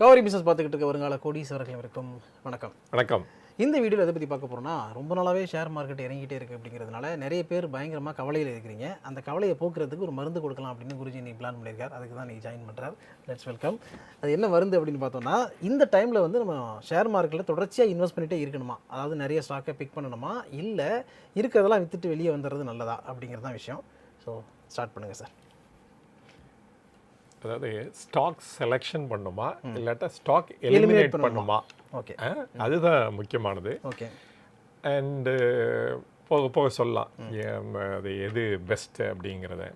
கவரி பிஸ்னஸ் பார்த்துக்கிட்டு இருக்க வருங்கால கோடீஸ்வரர்கள் இருக்கும் வணக்கம். வணக்கம். இந்த வீடியோவில் எதை பற்றி பார்க்க போகிறோம்னா, ரொம்ப நாளாகவே ஷேர் மார்க்கெட் இறங்கிட்டே இருக்குது அப்படிங்கிறதுனால நிறைய பேர் பயங்கரமாக கவலையில் இருக்கிறீங்க. அந்த கவலையை போக்குறதுக்கு ஒரு மருந்து கொடுக்கலாம் அப்படின்னு குருஜி நீ பிளான் பண்ணியிருக்கார். அதுக்கு தான் நீ ஜாயின் பண்ணுறார். Let's welcome. அது என்ன மருந்து அப்படின்னு பார்த்தோம்னா, இந்த டைமில் வந்து நம்ம ஷேர் மார்க்கெட்டில் தொடர்ச்சியாக இன்வெஸ்ட் பண்ணிகிட்டே இருக்கணுமா, அதாவது நிறைய ஸ்டாக்கை பிக் பண்ணணுமா, இல்லை இருக்கிறதெல்லாம் விற்றுட்டு வெளியே வந்துடுறது நல்லதா அப்படிங்கிறது தான் விஷயம். ஸோ ஸ்டார்ட் பண்ணுங்கள் சார். அதாவது ஸ்டாக் செலெக்ஷன் பண்ணுமா இல்லாட்டா ஸ்டாக் எலிமினேட் பண்ணுமா, ஓகே, அதுதான் முக்கியமானது. ஓகே, அண்டு போக போக சொல்லலாம் அது எது பெஸ்ட்டு அப்படிங்கிறத.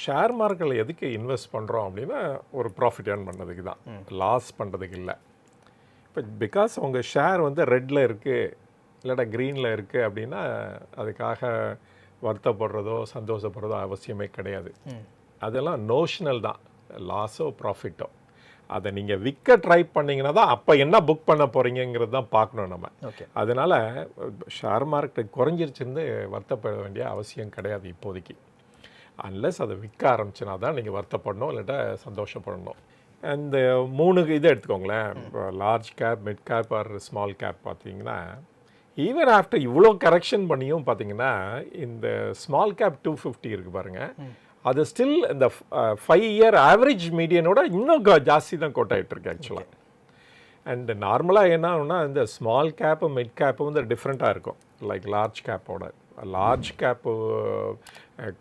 ஷேர் மார்க்கெட்டில் எதுக்கு இன்வெஸ்ட் பண்ணுறோம் அப்படின்னா ஒரு ப்ராஃபிட் ஏர்ன் பண்ணுறதுக்கு தான், லாஸ் பண்ணுறதுக்கு இல்லை. இப்போ பிகாஸ் உங்கள் ஷேர் வந்து ரெட்டில் இருக்குது இல்லாட்டா க்ரீனில் இருக்குது அப்படின்னா அதுக்காக வருத்தப்படுறதோ சந்தோஷப்படுறதோ அவசியமே கிடையாது. அதெல்லாம் நோஷனல் தான், லாஸோ ப்ராஃபிட்டோ. அதை நீங்கள் விற்க ட்ரை பண்ணிங்கன்னா தான் அப்போ என்ன புக் பண்ண போகிறீங்கிறது தான் பார்க்கணும் நம்ம. அதனால் ஷேர் மார்க்கெட் குறைஞ்சிருச்சுன்னு வருத்தப்பட வேண்டிய அவசியம் கிடையாது இப்போதைக்கு. அன்லெஸ் அதை விற்க ஆரம்பிச்சுனா தான் நீங்கள் வருத்தப்படணும் இல்லாட்டா சந்தோஷப்படணும். அந்த 3 இதை எடுத்துக்கோங்களேன். இப்போ large gap, mid gap or small gap பார்த்தீங்கன்னா, ஈவன் ஆஃப்டர் இவ்வளோ கரெக்ஷன் பண்ணியும் பார்த்தீங்கன்னா இந்த ஸ்மால் கேப் 250 இருக்குது பாருங்கள், அது ஸ்டில் இந்த 5 இயர் ஆவரேஜ் மீடியனோட இன்னும் ஜாஸ்தி தான் கோட் ஆகிட்டுருக்கு ஆக்சுவலாக. அண்ட் நார்மலாக என்ன ஆகுனா இந்த ஸ்மால் கேப்பு மிட் கேப்பு வந்து டிஃப்ரெண்ட்டாக இருக்கும். லைக் லார்ஜ் கேப்போட லார்ஜ் கேப்பு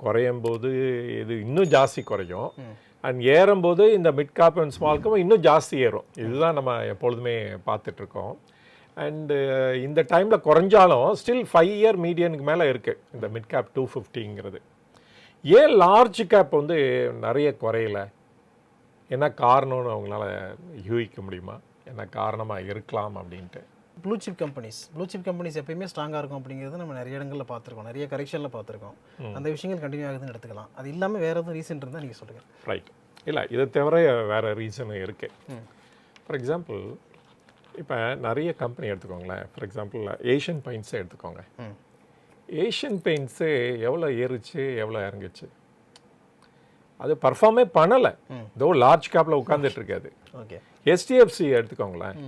குறையும் போது இது இன்னும் ஜாஸ்தி குறையும், அண்ட் ஏறும்போது இந்த mid cap and small cap இன்னும் ஜாஸ்தி ஏறும். இதுதான் நம்ம எப்பொழுதுமே பார்த்துட்ருக்கோம். அண்டு இந்த டைமில் குறைஞ்சாலும் ஸ்டில் 5 இயர் மீடியனுக்கு மேலே இருக்குது இந்த மிட் கேப் 250ங்கிறது. ஏன் லார்ஜ் கேப் வந்து நிறைய குறையல, என்ன காரணம்னு அவங்களால யூகிக்க முடியுமா, என்ன காரணமாக இருக்கலாம் அப்படின்ட்டு? ப்ளூ சிப் கம்பெனிஸ் எப்பயுமே ஸ்ட்ராங்காக இருக்கும் அப்படிங்கிறது நம்ம நிறைய இடங்களில் பார்த்துருக்கோம், நிறைய கரெக்ஷனில் பார்த்துருக்கோம். அந்த விஷயங்கள் கண்டினியூ ஆகுதுன்னு எடுத்துக்கலாம். அது இல்லாமல் வேறு எதுவும் ரீசன் இருந்தால் நீங்கள் சொல்லுங்கள். ரைட். இல்லை, இதை தவிர வேறு ரீசனும் இருக்குது. ஃபார் எக்ஸாம்பிள் இப்போ நிறைய கம்பெனி எடுத்துக்கோங்களேன். ஃபார் எக்ஸாம்பிள் ஏஷியன் பெயிண்ட்ஸை எடுத்துக்கோங்க. ஏஷியன் பெயிண்ட்ஸு எவ்வளோ ஏறிச்சு எவ்வளோ இறங்குச்சு, அது பர்ஃபார்மே பண்ணலை. இதோ லார்ஜ் கேப்பில் உட்காந்துட்ருக்காது. ஓகே, HDFC எடுத்துக்கோங்களேன்.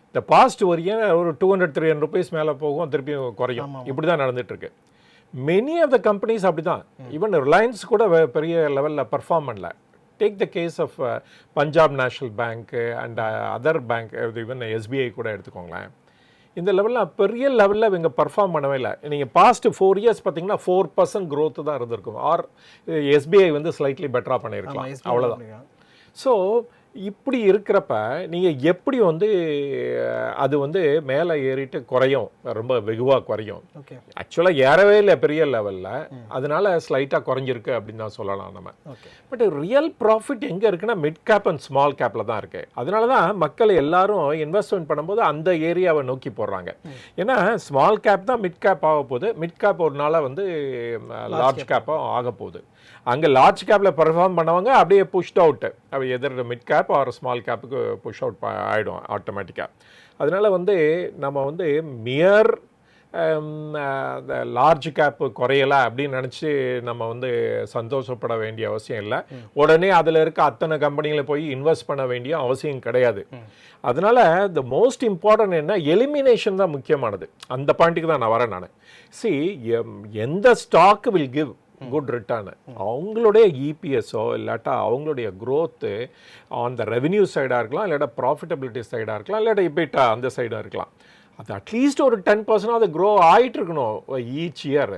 இந்த பாஸ்ட் ஒரு 200-300 ருபீஸ் மேலே போகும், திருப்பியும் குறையும். இப்படி தான் நடந்துகிட்ருக்கு. மெனி ஆஃப் த கம்பெனிஸ் அப்படி தான். ஈவன் ரிலையன்ஸ் கூட பெரிய லெவலில் பர்ஃபார்ம் பண்ணல. Take the case of Punjab National bank and other bank, even SBI கூட எடுத்துக்கோங்களேன். இந்த லெவலில் பெரிய லெவலில் இவங்க பர்ஃபார்ம் பண்ணவே இல்லை. நீங்கள் பாஸ்ட் 4 இயர்ஸ் பார்த்தீங்கன்னா 4% growth தான் இருந்திருக்கும். ஆர் SBI வந்து ஸ்லைட்லி பெட்டராக பண்ணியிருக்கலாம், அவ்வளோதான். ஸோ இப்படி இருக்கிறப்ப நீங்கள் எப்படி வந்து அது வந்து மேலே ஏறிட்டு குறையும், ரொம்ப வெகுவாக குறையும். ஆக்சுவலாக ஏறவே இல்லை பெரிய லெவலில், அதனால ஸ்லைட்டாக குறைஞ்சிருக்கு அப்படின்னு தான் சொல்லலாம் நம்ம. பட் ரியல் ப்ராஃபிட் எங்கே இருக்குன்னா மிட் கேப் அண்ட் ஸ்மால் கேப்பில் தான் இருக்குது. அதனால தான் மக்கள் எல்லாரும் இன்வெஸ்ட்மெண்ட் பண்ணும்போது அந்த ஏரியாவை நோக்கி போடுறாங்க. ஏன்னா ஸ்மால் கேப் தான் மிட் கேப் ஆக போகுது, மிட் கேப் ஒரு நாளாக வந்து லார்ஜ் கேப்பாக ஆக போகுது. அங்கே லார்ஜ் கேப்பில் பெர்ஃபார்ம் பண்ணவங்க அப்படியே புஷ்ட் அவுட்டு, அப்படி எதிர் மிட் கேப் ஆர் ஸ்மால் கேப்புக்கு புஷ் அவுட் ஆகிடும் ஆட்டோமேட்டிக்காக. அதனால் வந்து நம்ம வந்து மியர் லார்ஜ் கேப்பு குறையலை அப்படின்னு நினச்சி நம்ம வந்து சந்தோஷப்பட வேண்டிய அவசியம் இல்லை. உடனே அதில் இருக்க அத்தனை கம்பெனிகளை போய் இன்வெஸ்ட் பண்ண வேண்டிய அவசியம் கிடையாது. அதனால் த மோஸ்ட் இம்பார்ட்டன்ட் என்ன, எலிமினேஷன் தான் முக்கியமானது. அந்த பாயிண்ட்டுக்கு தான் நான் வரேன். எந்த stock will give good return, அவங்களுடைய EPSஓ இல்லாட்டா அவங்களுடைய க்ரோத்து ஆன் த ரெவென்யூ சைடாக இருக்கலாம், இல்லாட்டா ப்ராஃபிட்டபிலிட்டி சைடாக இருக்கலாம், இல்லாட்டா இபிட்டா அந்த சைடாக இருக்கலாம். அது அட்லீஸ்ட் ஒரு 10% அது க்ரோ ஆகிட்டு இருக்கணும் ஈச் இயர்.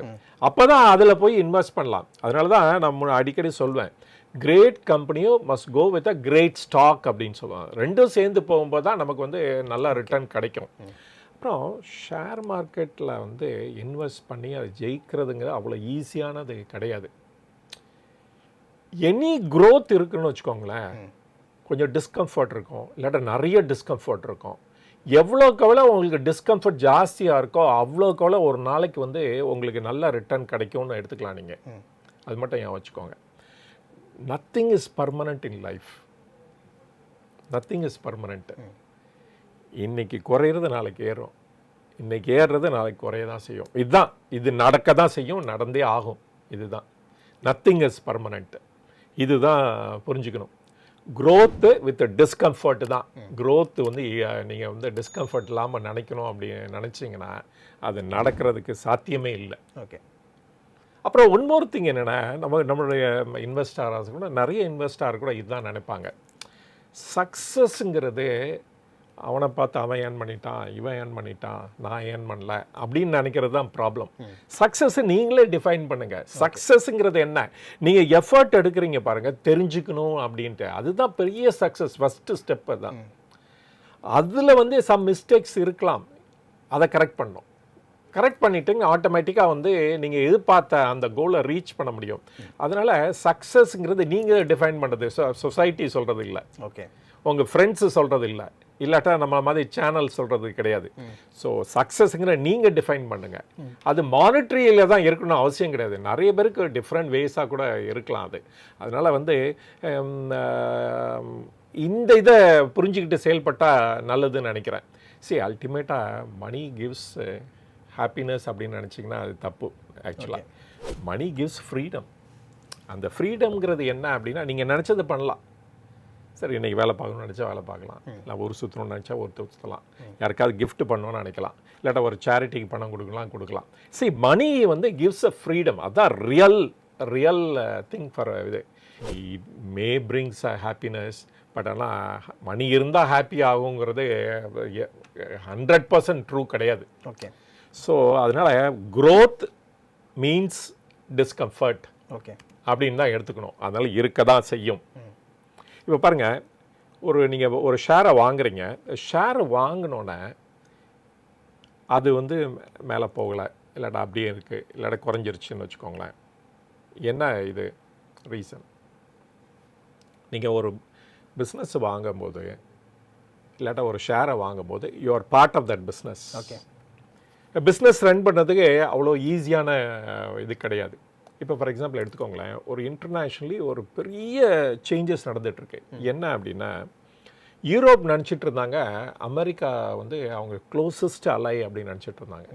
அப்போ தான் அதில் போய் இன்வெஸ்ட் பண்ணலாம். அதனால தான் நான் அடிக்கடி சொல்வேன், கிரேட் கம்பெனியும் must go with a great stock அப்படின்னு சொல்லுவாங்க. ரெண்டும் சேர்ந்து போகும்போது தான் நமக்கு வந்து நல்ல ரிட்டர்ன் கிடைக்கும். அப்புறம் ஷேர் மார்க்கெட்டில் வந்து இன்வெஸ்ட் பண்ணி அதை ஜெயிக்கிறதுங்கிறது அவ்வளோ ஈஸியானது கிடையாது. எனி க்ரோத் இருக்குன்னு வச்சுக்கோங்களேன், கொஞ்சம் டிஸ்கம்ஃபர்ட் இருக்கும், இல்லாட்டா நிறைய டிஸ்கம்ஃபர்ட் இருக்கும். எவ்வளோக்கு எவ்வளோ உங்களுக்கு டிஸ்கம்ஃபர்ட் ஜாஸ்தியாக இருக்கோ அவ்வளோக்கு எவ்வளோ ஒரு நாளைக்கு வந்து உங்களுக்கு நல்ல ரிட்டர்ன் கிடைக்கும்னு எடுத்துக்கலாம் நீங்கள். அது மட்டும் ஏன் வச்சுக்கோங்க. Nothing is permanent in life, nothing is permanent. இன்றைக்கி குறையிறது நாளைக்கு ஏறும், இன்றைக்கி ஏறுறது நாளைக்கு குறைய தான் செய்யும். இதுதான், இது நடக்க தான் செய்யும், நடந்தே ஆகும். இதுதான், நத்திங் இஸ் பர்மனெண்ட். இதுதான் புரிஞ்சுக்கணும். growth வித் டிஸ்கம்ஃபர்ட் தான். growth வந்து நீங்கள் வந்து டிஸ்கம்ஃபர்ட் இல்லாமல் நினைக்கணும் அப்படின்னு நினச்சிங்கன்னா அது நடக்கிறதுக்கு சாத்தியமே இல்லை. ஓகே. அப்புறம் ஒன்மோர் திங் என்னென்னா, நம்மளுடைய இன்வெஸ்டார்ஸ் கூட நிறைய இன்வெஸ்டார் கூட இதுதான் நினைப்பாங்க. சக்ஸஸ்ங்கிறது அவனை பார்த்து அவன் ஏர்ன் பண்ணிட்டான், இவன் ஏர்ன் பண்ணிட்டான், நான் ஏர்ன் பண்ணல அப்படின்னு நினைக்கிறது தான் ப்ராப்ளம். சக்ஸஸ் நீங்களே டிஃபைன் பண்ணுங்கள். சக்ஸஸ்ங்கிறது என்ன? நீங்கள் எஃபர்ட் எடுக்கிறீங்க பாருங்கள், தெரிஞ்சுக்கணும் அப்படின்ட்டு. அதுதான் பெரிய சக்ஸஸ். ஃபஸ்ட்டு ஸ்டெப்பு தான். அதில் வந்து சம் மிஸ்டேக்ஸ் இருக்கலாம், அதை கரெக்ட் பண்ணணும். கரெக்ட் பண்ணிவிட்டுங்க ஆட்டோமேட்டிக்காக வந்து நீங்கள் எதிர்பார்த்த அந்த கோலை ரீச் பண்ண முடியும். அதனால் சக்ஸஸ்ங்கிறது நீங்கள் டிஃபைன் பண்ணுறது, சொசைட்டி சொல்கிறது இல்லை. ஓகே. உங்கள் ஃப்ரெண்ட்ஸு சொல்கிறது இல்லை, இல்லாட்டா நம்ம மாதிரி சேனல் சொல்கிறது கிடையாது. ஸோ சக்ஸஸ்ங்கிற நீங்கள் டிஃபைன் பண்ணுங்கள். அது மானிட்ரியில் தான் இருக்கணும்னு அவசியம் கிடையாது. நிறைய பேருக்கு டிஃப்ரெண்ட் வேஸாக கூட இருக்கலாம் அது. அதனால் வந்து இந்த இதை புரிஞ்சுக்கிட்டு செயல்பட்டால் நல்லதுன்னு நினைக்கிறேன். சரி, அல்டிமேட்டாக மணி கிவ்ஸ் ஹாப்பினஸ் அப்படின்னு நினச்சிங்கன்னா அது தப்பு. ஆக்சுவலாக மணி கிவ்ஸ் ஃப்ரீடம். அந்த ஃப்ரீடம்ங்கிறது என்ன அப்படின்னா, நீங்கள் நினச்சது பண்ணலாம். சரி, இன்றைக்கி வேலை பார்க்கணும்னு நினச்சா வேலை பார்க்கலாம், இல்லை ஒரு சுற்றணும்னு நினச்சா ஒரு சுற்றலாம், யாருக்காவது கிஃப்ட் பண்ணணும்னு நினைக்கலாம், இல்லாட்டா ஒரு சேரிட்டிக்கு பணம் கொடுக்கலாம். சரி, மணி வந்து கிவ்ஸ் அ ஃப்ரீடம். அதுதான் ரியல் திங் ஃபார் இது. It may brings a happiness. But ஆனால் மணி இருந்தால் ஹாப்பி ஆகுங்கிறது 100% ட்ரூ கிடையாது. ஓகே. ஸோ அதனால் growth மீன்ஸ் டிஸ்கம்ஃபர்ட். ஓகே. அப்படின்னு தான் எடுத்துக்கணும். அதனால் இருக்க தான் செய்யும். இப்போ பாருங்கள், நீங்கள் ஒரு ஷேரை வாங்குறீங்க. ஷேரை வாங்கினோன்னே அது வந்து மேலே போகலை, இல்லாட்டா அப்படியே இருக்குது, இல்லாட்டா குறைஞ்சிருச்சுன்னு வச்சுக்கோங்களேன். என்ன இது ரீசன்? நீங்கள் ஒரு பிஸ்னஸ் வாங்கும்போது, இல்லாட்டா ஒரு ஷேரை வாங்கும்போது, you are part of that business. Okay. Business run பண்ணுறதுக்கு அவ்வளோ ஈஸியான இது கிடையாது. இப்போ ஃபார் எக்ஸாம்பிள் எடுத்துக்கோங்களேன், ஒரு இன்டர்நேஷ்னலி ஒரு பெரிய சேஞ்சஸ் நடந்துகிட்ருக்கு. என்ன அப்படின்னா, யூரோப் நினச்சிட்டு இருந்தாங்க அமெரிக்கா வந்து அவங்க க்ளோசஸ்ட் அலை அப்படின்னு நினச்சிட்டு இருந்தாங்க.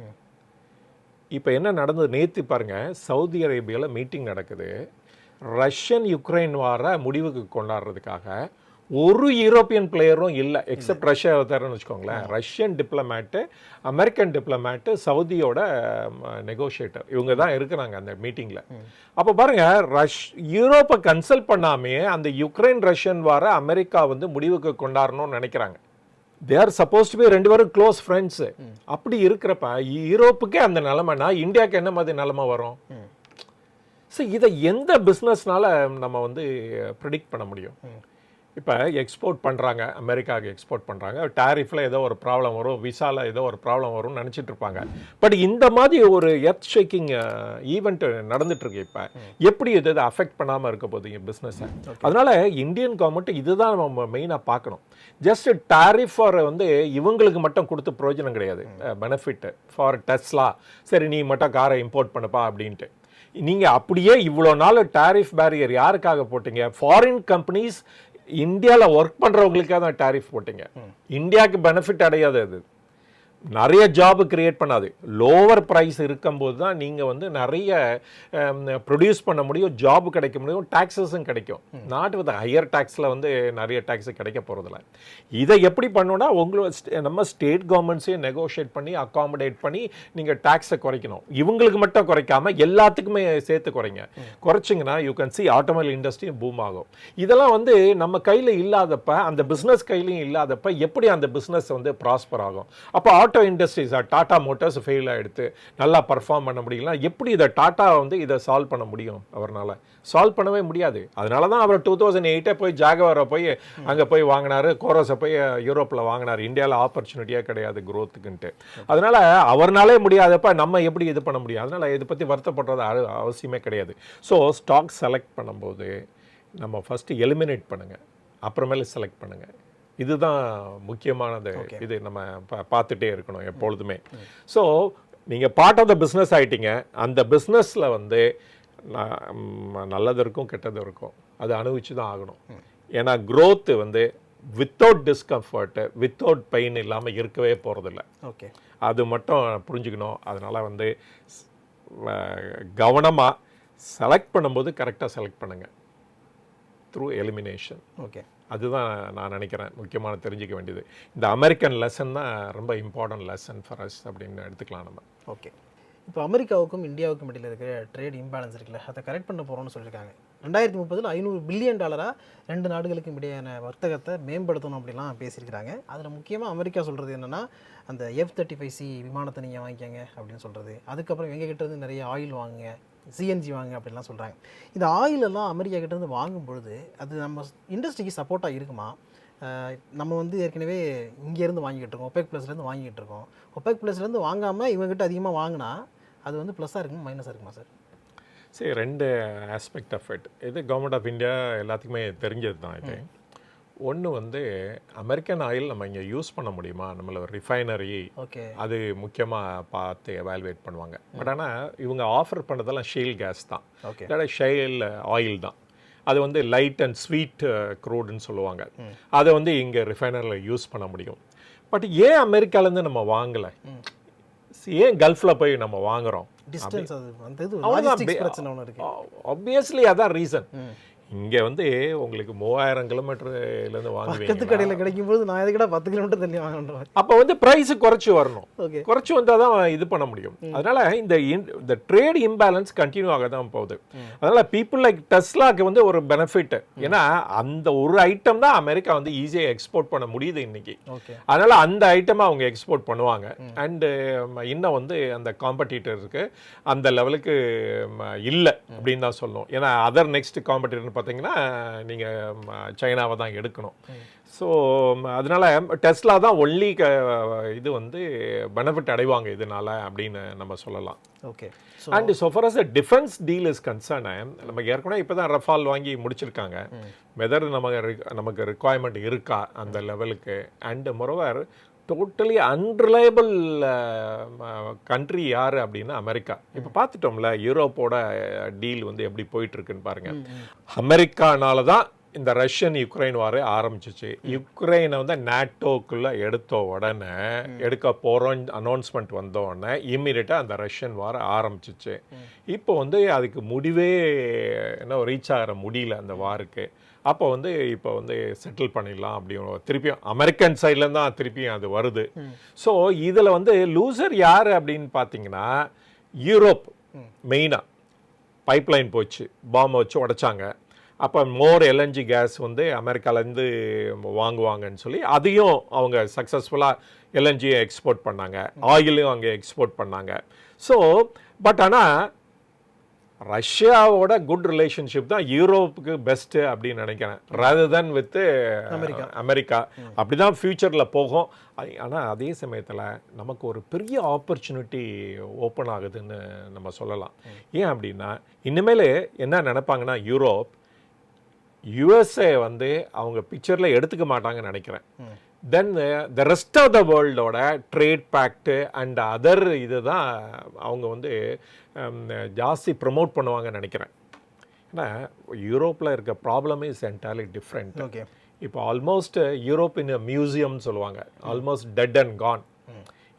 இப்போ என்ன நடந்தது நேற்று பாருங்கள், சவுதி அரேபியாவில் மீட்டிங் நடக்குது. ரஷ்யன் யுக்ரைன் வார முடிவுக்கு கொண்டாடுறதுக்காக ஒரு யூரோப்பியன் பிளேயரும் இல்லை, எக்ஸப்ட் ரஷ்யா தரன்னு வச்சுக்கோங்களேன். ரஷ்யன் டிப்ளமேட்டு, அமெரிக்கன் டிப்ளமேட்டு, சவுதியோட நெகோஷியேட்டர், இவங்க தான் இருக்கிறாங்க அந்த மீட்டிங்கில். அப்போ பாருங்கள், யூரோப்பை கன்சல்ட் பண்ணாமே அந்த யுக்ரைன் ரஷ்யன் வார அமெரிக்கா வந்து முடிவுக்கு கொண்டாடணும்னு நினைக்கிறாங்க. They are supposed to be ரெண்டு பேரும் க்ளோஸ் ஃப்ரெண்ட்ஸு. அப்படி இருக்கிறப்ப யூரோப்புக்கே அந்த நிலைமைனா இந்தியாவுக்கு என்ன மாதிரி நிலைமை வரும்? ஸோ இதை எந்த பிஸ்னஸ்னால நம்ம வந்து ப்ரிடிக்ட் பண்ண முடியும்? இப்போ எக்ஸ்போர்ட் பண்ணுறாங்க, அமெரிக்காவுக்கு எக்ஸ்போர்ட் பண்ணுறாங்க, டேரிஃபில் ஏதோ ஒரு ப்ராப்ளம் வரும், விசாவில் ஏதோ ஒரு ப்ராப்ளம் வரும்னு நினச்சிட்டு இருப்பாங்க. பட் இந்த மாதிரி ஒரு எர்த் ஷேக்கிங் ஈவெண்ட் நடந்துட்டுருக்கு. இப்போ எப்படி இது அஃபெக்ட் பண்ணாமல் இருக்க போகுது பிஸ்னஸை? அதனால் இந்தியன் கவர்மெண்ட் இதுதான் நம்ம மெயினாக பார்க்கணும். ஜஸ்ட் டேரிஃப் வந்து இவங்களுக்கு மட்டும் கொடுத்து பிரயோஜனம் கிடையாது. பெனிஃபிட் ஃபார் டெஸ்லா, சரி நீ மட்டும் காரை இம்போர்ட் பண்ணப்பா அப்படின்ட்டு. நீங்கள் அப்படியே இவ்வளோ நாள் டேரிஃப் பேரியர் யாருக்காக போட்டீங்க? ஃபாரின் கம்பெனிஸ் இந்தியாவில் ஒர்க் பண்ணுறவங்களுக்காக தான் டேரிஃப் போட்டிங்க. இந்தியாவுக்கு பெனிஃபிட் அடையாது, அது நிறைய ஜாப் கிரியேட் பண்ணாது. லோவர் ப்ரைஸ் இருக்கும்போது தான் நீங்கள் வந்து நிறைய ப்ரொடியூஸ் பண்ண முடியும், ஜாப் கிடைக்க முடியும், டாக்ஸஸும் கிடைக்கும். நாட் வித் ஹையர் டேக்ஸில் வந்து நிறைய டேக்ஸு கிடைக்க போகிறதில்ல. இதை எப்படி பண்ணோன்னா நம்ம ஸ்டேட் கவர்மெண்ட்ஸையும் நெகோஷியேட் பண்ணி அக்காமடேட் பண்ணி நீங்கள் டேக்ஸை குறைக்கணும். இவங்களுக்கு மட்டும் குறைக்காமல் எல்லாத்துக்குமே சேர்த்து குறைச்சிங்கன்னா யூ கேன் சி ஆட்டோமொபைல் இண்டஸ்ட்ரியும் பூம் ஆகும். இதெல்லாம் வந்து நம்ம கையில் இல்லாதப்ப, அந்த பிஸ்னஸ் கையிலையும் இல்லாதப்ப எப்படி அந்த பிஸ்னஸ் வந்து ப்ராஸ்பர் ஆகும்? அப்போ auto industries, Tata Motors fail ஆகிடுத்து, நல்லா பர்ஃபார்ம் பண்ண முடியல. எப்படி இதை டாட்டா வந்து இதை சால்வ் பண்ண முடியும்? அவரால் சால்வ் பண்ணவே முடியாது. அதனால தான் அவர் 2008 போய் ஜாகவரை போய் அங்கே போய் வாங்கினார், கோரஸை போய் யூரோப்பில் வாங்கினார். இந்தியாவில் ஆப்பர்ச்சுனிட்டியாக கிடையாது க்ரோத்துக்குன்ட்டு. அதனால் அவர்னாலே முடியாதப்ப நம்ம எப்படி இது பண்ண முடியும்? அதனால் இதை பற்றி வருத்தப்படுறது அவசியமே கிடையாது. ஸோ ஸ்டாக் செலக்ட் பண்ணும்போது நம்ம ஃபஸ்ட்டு எலிமினேட் பண்ணுங்கள், அப்புறமேல செலக்ட் பண்ணுங்கள். இதுதான் முக்கியமானது. இது நம்ம பார்த்துட்டே இருக்கணும் எப்பொழுதுமே. ஸோ நீங்கள் பார்ட் ஆஃப் த பிஸ்னஸ் ஆகிட்டீங்க. அந்த பிஸ்னஸில் வந்து நல்லது இருக்கும், கெட்டது இருக்கும், அது அனுபவிச்சு தான் ஆகணும். ஏன்னா க்ரோத்து வந்து வித்தவுட் டிஸ்கம்ஃபர்ட்டு, வித்தவுட் பெயின் இல்லாமல் இருக்கவே போகிறதில்ல. ஓகே, அது மட்டும் புரிஞ்சுக்கணும். அதனால் வந்து கவனமாக செலக்ட் பண்ணும்போது கரெக்டாக செலக்ட் பண்ணுங்கள் த்ரூ எலிமினேஷன். ஓகே. அதுதான் நான் நினைக்கிறேன் முக்கியமான தெரிஞ்சிக்க வேண்டியது. இந்த அமெரிக்கன் லெசன் தான் ரொம்ப இம்பார்ட்டன்ட் லெசன் ஃபார் அஸ் அப்படின்னு எடுத்துக்கலாம் நம்ம. ஓகே, இப்போ அமெரிக்காவுக்கும் இந்தியாவுக்கும் இடையில் இருக்கிற ட்ரேட் இம்பேலன்ஸ் இருக்குல்ல, அதை கரெக்ட் பண்ண போகிறோம்னு சொல்லியிருக்காங்க. 2030 $500 பில்லியன் ரெண்டு நாடுகளுக்கும் இடையான வர்த்தகத்தை மேம்படுத்தணும் அப்படிலாம் பேசியிருக்கிறாங்க. அதில் முக்கியமாக அமெரிக்கா சொல்கிறது என்னென்னா, அந்த F-35C விமானத்தை நீங்கள் வாங்கிக்கங்க அப்படின்னு சொல்கிறது. அதுக்கப்புறம் எங்ககிட்ட இருந்து நிறைய ஆயில் வாங்குங்க, சிஎன்ஜி வாங்க அப்படின்லாம் சொல்கிறாங்க. இந்த ஆயிலெல்லாம் அமெரிக்கா கிட்டேருந்து வாங்கும் பொழுது அது நம்ம இண்டஸ்ட்ரிக்கு சப்போர்ட்டாக இருக்குமா? நம்ம வந்து ஏற்கனவே இங்கேருந்து வாங்கிட்டு இருக்கோம், OPEC ப்ளஸ்லேருந்து வாங்கிட்டு இருக்கோம். OPEC ப்ளஸ்லேருந்து வாங்காமல் இவங்ககிட்ட அதிகமாக வாங்கினா அது வந்து ப்ளஸ்ஸாக இருக்குமா மைனஸாக இருக்குமா சார்? சரி, ரெண்டு ஆஸ்பெக்ட் ஆஃப் இட். இது கவர்மெண்ட் ஆஃப் இந்தியா எல்லாத்துக்குமே தெரிஞ்சது தான். இது ஒன்று வந்து அமெரிக்கன் ஆயில் நம்ம இங்கே யூஸ் பண்ண முடியுமா, நம்மள ரிஃபைனரி, ஓகே, அது முக்கியமாக பார்த்து எவாலுவேட் பண்ணுவாங்க. பட் ஆனால் இவங்க ஆஃபர் பண்ணுறதெல்லாம் ஷேல் கேஸ் தான், ஓகே, இல்லாட்ட ஷேல் ஆயில் தான். அது வந்து லைட் அண்ட் ஸ்வீட் க்ரூடுன்னு சொல்லுவாங்க. அதை வந்து இங்கே ரிஃபைனரில் யூஸ் பண்ண முடியும். பட் ஏன் அமெரிக்காலேருந்து நம்ம வாங்கலை, ஏன் கல்ஃபில் போய் நம்ம வாங்குகிறோம்? ஆப்வியஸ்லி அதான் ரீசன். இங்கே வந்து உங்களுக்கு 3000 கிலோமீட்டர்லேருந்து வாங்குவீங்க, கடையில் கிடைக்கும் போது நான் எதுக்கடா 10 கிலோமீட்டர் தள்ளி வாங்கணும். அப்போ வந்து ப்ரைஸ் குறைச்சி வரணும், குறைச்சி வந்தால் தான் இது பண்ண முடியும். அதனால இந்த ட்ரேட் இம்பேலன்ஸ் கண்டினியூ ஆக தான் போகுது. அதனால பீப்புள் லைக் டெஸ்லாக்கு வந்து ஒரு பெனிஃபிட். ஏன்னா அந்த ஒரு ஐட்டம் தான் அமெரிக்கா வந்து ஈஸியாக எக்ஸ்போர்ட் பண்ண முடியுது இன்னைக்கு. அதனால அந்த ஐட்டமாக அவங்க எக்ஸ்போர்ட் பண்ணுவாங்க. அண்டு இன்னும் வந்து அந்த காம்படிட்டருக்கு அந்த லெவலுக்கு இல்லை அப்படின்னு தான் சொல்லணும். ஏன்னா அதர் நெக்ஸ்ட் காம்படிட்டர் பார்த்தீங்கன்னா நீங்கள் சைனாவை தான் எடுக்கணும். ஸோ அதனால டெஸ்லா தான் ஒன்லி இது வந்து பெனிஃபிட் அடைவாங்க இதனால அப்படின்னு நம்ம சொல்லலாம். Okay, and so for us defence deal is concern, நம்ம ஏற்கனவே இப்போ தான் ரஃபால் வாங்கி முடிச்சிருக்காங்க. வெதர் நமக்கு ரிக்குவயர்மெண்ட் இருக்கா அந்த லெவலுக்கு? And moreover totally unreliable country யார் அப்படின்னா அமெரிக்கா. இப்போ பார்த்துட்டோம்ல யூரோப்போட டீல் வந்து எப்படி போயிட்டுருக்குன்னு பாருங்கள். அமெரிக்கானால தான் இந்த ரஷ்யன் யுக்ரைன் வார் ஆரம்பிச்சிச்சு. யுக்ரைனை வந்து நேட்டோக்குள்ளே எடுக்க போகிறோம் அனௌன்ஸ்மெண்ட் வந்த உடனே இம்மீடியட்டாக அந்த ரஷ்யன் வார் ஆரம்பிச்சிச்சு. இப்போ வந்து அதுக்கு முடிவே ரீச் ஆகிற முடியல அந்த வாருக்கு. அப்போ வந்து இப்போ வந்து செட்டில் பண்ணிடலாம் அப்படின்னு திருப்பியும் அமெரிக்கன் சைட்லேருந்து தான் திருப்பியும் அது வருது. ஸோ இதில் வந்து லூசர் யார் அப்படின்னு பார்த்தீங்கன்னா யூரோப். மெயினாக பைப்லைன் போச்சு, பாம்பை வச்சு உடைச்சாங்க. அப்போ மோர் எல்என்ஜி கேஸ் வந்து அமெரிக்காலேருந்து வாங்குவாங்கன்னு சொல்லி அதையும் அவங்க சக்ஸஸ்ஃபுல்லாக எல்என்ஜியை எக்ஸ்போர்ட் பண்ணாங்க, ஆயிலும் அங்கே எக்ஸ்போர்ட் பண்ணாங்க. ஸோ பட் ஆனால் ரஷ்யாவோட குட் ரிலேஷன்ஷிப் தான் யூரோப்புக்கு பெஸ்ட்டு அப்படின்னு நினைக்கிறேன், ரதர் தென் வித் அமெரிக்கா. அப்படி தான் ஃப்யூச்சரில் போகும். ஆனால் அதே சமயத்தில் நமக்கு ஒரு பெரிய ஆப்பர்ச்சுனிட்டி ஓப்பன் ஆகுதுன்னு நம்ம சொல்லலாம். ஏன் அப்படின்னா இனிமேல் என்ன நினைப்பாங்கன்னா யூஎஸ்ஏ வந்து அவங்க பிக்சரில் எடுத்துக்க மாட்டாங்கன்னு நினைக்கிறேன். Then the rest of the வேர்ல்டோட ட்ரேட் பேக்டு அண்ட் அதர் இது தான் அவங்க வந்து ஜாஸ்தி ப்ரமோட் பண்ணுவாங்கன்னு நினைக்கிறேன். ஏன்னா யூரோப்பில் இருக்க ப்ராப்ளம் இஸ் என்டையர்லி டிஃப்ரெண்ட். இப்போ ஆல்மோஸ்ட் யூரோப் இன் மியூசியம்னு சொல்லுவாங்க, ஆல்மோஸ்ட் டெட் அண்ட் கான்.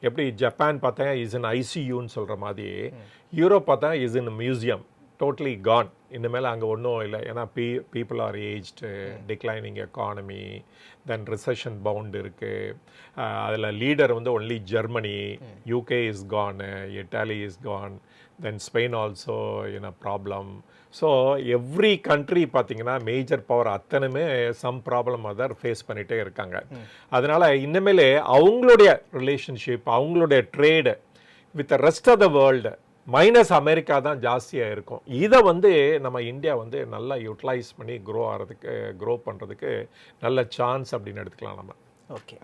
எப்படி ஜப்பான் பார்த்தா இஸ் இன் ஐசியூன்னு சொல்கிற மாதிரி யூரோப் பார்த்தா is in museum, totally gone. இனிமேல் அங்கே ஒன்றும் இல்லை. ஏன்னா people are aged, declining economy, then recession bound இருக்குது. அதில் லீடர் வந்து only Germany, UK is gone, Italy is gone, then Spain also in a problem. So every country பார்த்தீங்கன்னா major power அத்தனையுமே சம் ப்ராப்ளம் அதர் ஃபேஸ் பண்ணிகிட்டே இருக்காங்க. அதனால் இனிமேல் அவங்களுடைய ரிலேஷன்ஷிப், அவங்களுடைய trade with the rest of the world minus America தான் ஜாஸ்தியாக இருக்கும். இதை வந்து நம்ம இந்தியா வந்து நல்லா யூட்டிலைஸ் பண்ணி க்ரோ பண்ணுறதுக்கு நல்ல சான்ஸ் அப்படின்னு எடுத்துக்கலாம் நம்ம. ஓகே,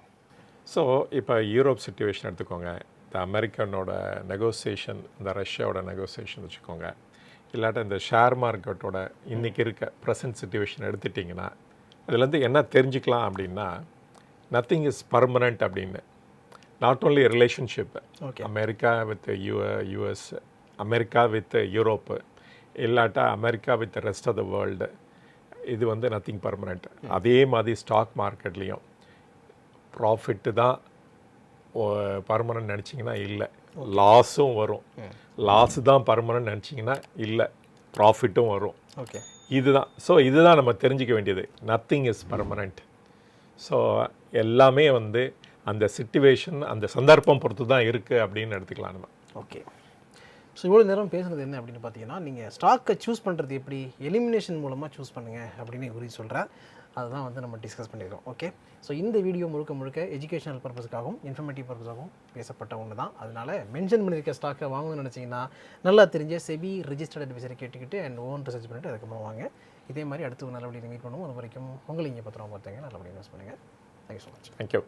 ஸோ இப்போ யூரோப் சிச்சுவேஷன் எடுத்துக்கோங்க, இந்த அமெரிக்கனோட நெகோசியேஷன், இந்த ரஷ்யாவோட நெகோசியேஷன் வச்சுக்கோங்க, இல்லாட்ட இந்த ஷேர் மார்க்கெட்டோட இன்றைக்கி இருக்க ப்ரெசன்ட் சிச்சுவேஷன் எடுத்துட்டிங்கன்னா அதுலேருந்து என்ன தெரிஞ்சுக்கலாம் அப்படின்னா நத்திங் இஸ் பர்மனண்ட் அப்படின்னு. Not only relationship America with US, America with Europe, இல்லாட்டா America with rest of the world, இது வந்து நத்திங் பர்மனெண்ட். அதே மாதிரி ஸ்டாக் மார்க்கெட்லேயும் ப்ராஃபிட்டு தான் பர்மனெண்ட் நினச்சிங்கன்னா இல்லை, லாஸும் வரும். லாஸ் தான் பர்மனெண்ட் நினச்சிங்கன்னா இல்லை, ப்ராஃபிட்டும் வரும். ஓகே, இதுதான் நம்ம தெரிஞ்சிக்க வேண்டியது. Nothing is permanent. ஸோ எல்லாமே வந்து அந்த சிச்சுவேஷன், அந்த சந்தர்ப்பம் பொறுத்து தான் இருக்குது அப்படின்னு எடுத்துக்கலாம் நம்ம. ஓகே. ஸோ இவ்வளோ நேரம் பேசுனது என்ன அப்படின்னு பார்த்தீங்கன்னா, நீங்கள் ஸ்டாக்கை சூஸ் பண்ணுறது எப்படி, எலிமினேஷன் மூலமாக சூஸ் பண்ணுங்கள் அப்படின்னு குறித்து சொல்கிறார். அதுதான் வந்து நம்ம டிஸ்கஸ் பண்ணியிருக்கோம். ஓகே. ஸோ இந்த வீடியோ முழுக்க முழுக்க எஜுகேஷனல் பர்பஸுக்காகவும் இன்ஃபர்மேட்டிவ் பர்பஸாகவும் பேசப்பட்ட ஒன்று தான். அதனால் மென்ஷன் பண்ணியிருக்க ஸ்டாக்கை வாங்கணும்னு நினச்சிங்கன்னா நல்லா தெரிஞ்ச செபி ரிஜிஸ்டர்ட் அட்வைசரை கேட்டுக்கிட்டு அண்ட் ஓன் ரிசர்ச் பண்ணிவிட்டு அதுக்கப்புறம் வாங்க. இதே மாதிரி அடுத்து ஒரு நல்லபடியாக மீட் பண்ணுவோம். அது வரைக்கும் உங்களை இங்கே பத்திரமா பார்த்துங்க, நல்லபடியாக இன்வெஸ்ட் பண்ணுங்கள். Thank you so much. தேங்க்யூ.